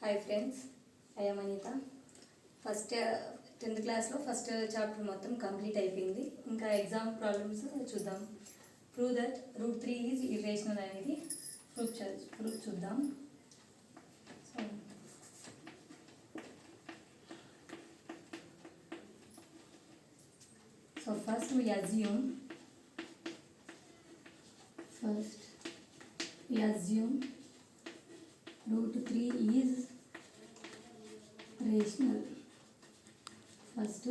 Hi friends, I am Anitha. First 10th క్లాస్లో first chapter మొత్తం complete అయిపోయింది. ఇంకా ఎగ్జామ్ ప్రాబ్లమ్స్ చూద్దాం. ప్రూవ్ దట్ √3 ఈజ్ ఇర్రేషనల్ అనేది ప్రూఫ్ చూద్దాం. So first we assume √3 is rational. First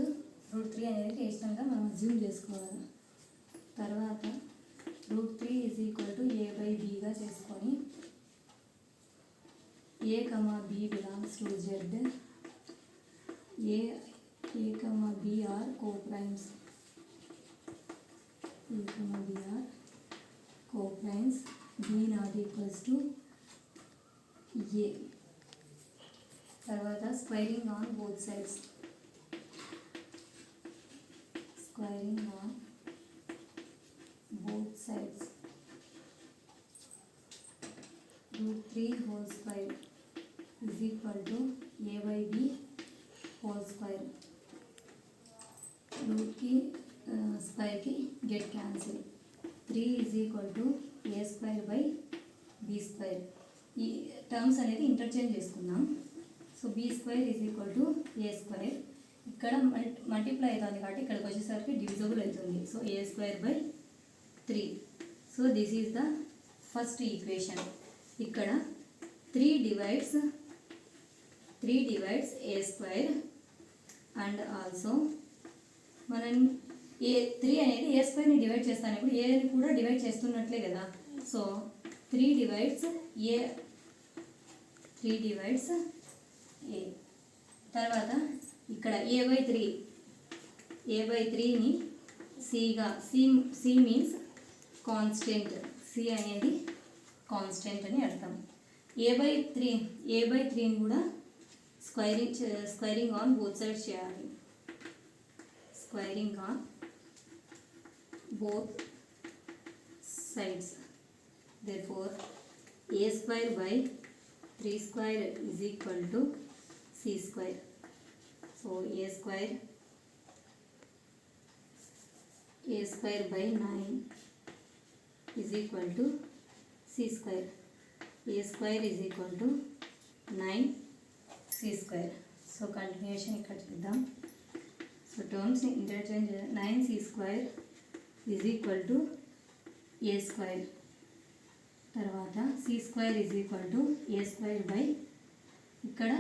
√3 అనేది రేషనల్గా మనం అజ్యూమ్ చేసుకోవాలి. తర్వాత √3 ఈజ్ ఈక్వల్ టు a/bగా చేసుకొని a, b belongs to z. a, b are coprimes. b are coprimes. b not equals to a. తర్వాత squaring on both sides. √3 whole square is equal to a/b whole square. రూట్కి స్క్వేర్కి get cancel. 3 is equal to a²/b². ఈ terms అనేది interchange చేసుకుందాం. So b² is equal to a². ఇక్కడ multiply అవుతుంది కాబట్టి ఇక్కడికి వచ్చేసరికి డివిజబుల్ అవుతుంది. So a²/3. So this is the first equation. ఇక్కడ 3 డివైడ్స్ a² అండ్ ఆల్సో మనం a3 అనేది a²ని డివైడ్ చేస్తాను. ఇప్పుడు ఏని కూడా డివైడ్ చేస్తున్నట్లే కదా. So 3 divides a. తర్వాత ఇక్కడ a/3ని cగా, c మీన్స్ కాన్స్టెంట్. c అనేది కాన్స్టెంట్ అని అర్థం. a/3ని కూడా స్క్వైరింగ్ ఆన్ బోత్ సైడ్స్ చేయాలి. Squaring on both sides. therefore a²/3² is equal to c². so a²/9 is equal to c². a² is equal to 9 c². So continuation ఇక్కడ చూద్దాం. So terms interchange. 9c² is equal to a². తర్వాత c² is equal to a² ఇక్కడ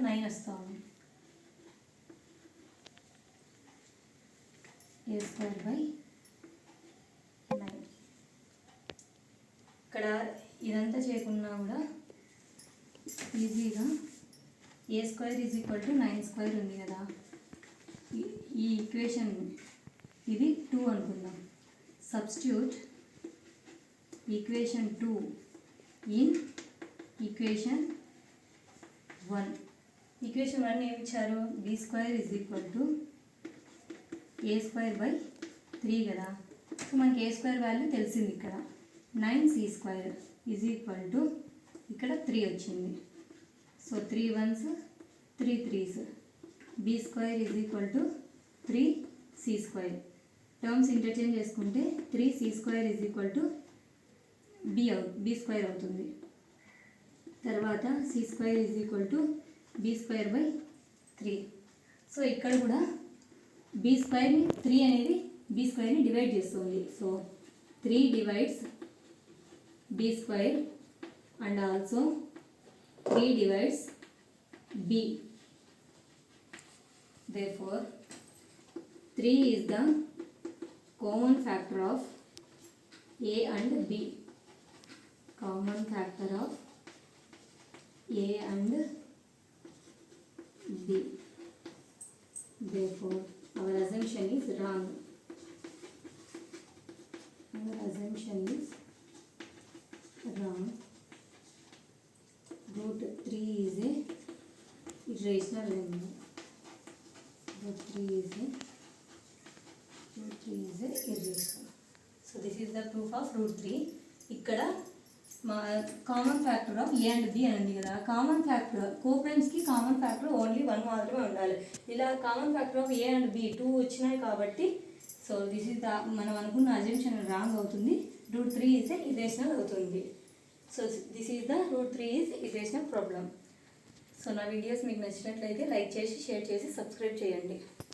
9 వస్తాము. a²/9. ఇక్కడ ఇదంతా చేయకున్నా కూడా ఈజీగా a² is equal to 9² ఉంది కదా. ఈ ఈక్వేషన్ ఇది 2 అనుకుందాం. Substitute equation 2 in equation 1. Equation 1 ఏమి ఇచ్చారు? b² is equal to a²/3 కదా. సో మనకి a² వాల్యూ తెలిసింది. ఇక్కడ 9c² is equal to ఇక్కడ 3 వచ్చింది. So 3 1s 3 3s. b² is equal to 3c². Terms interchange చేసుకుంటే 3c² is equal to b² అవుతుంది. తర్వాత c² is equal to b²/3. So ఇక్కడ కూడా b²ని 3 అనేది b²ని డివైడ్ చేస్తుంది. So 3 divides b² and also 3 divides b. therefore 3 is the common factor of a and b. common factor of a and b. therefore our assumption is wrong. √3 is a irrational number. √3 is irrational. So this is the proof of √3. ఇక్కడ common factor of a and b అని ఉంది కదా, common factor కోప్రైమ్స్కి common factor only 1 మాత్రమే ఉండాలి. ఇలా common factor of a and b 2 వచ్చినాయి కాబట్టి సో దిస్ ఈజ్ ద మనం అనుకున్న అజంప్షన్ రాంగ్ అవుతుంది. √3 ఈజ్ ఇరేషనల్ అవుతుంది. So this is the √3 is irrational problem. So నా వీడియోస్ మీకు నచ్చినట్లయితే లైక్ చేసి షేర్ చేసి సబ్స్క్రైబ్ చేయండి.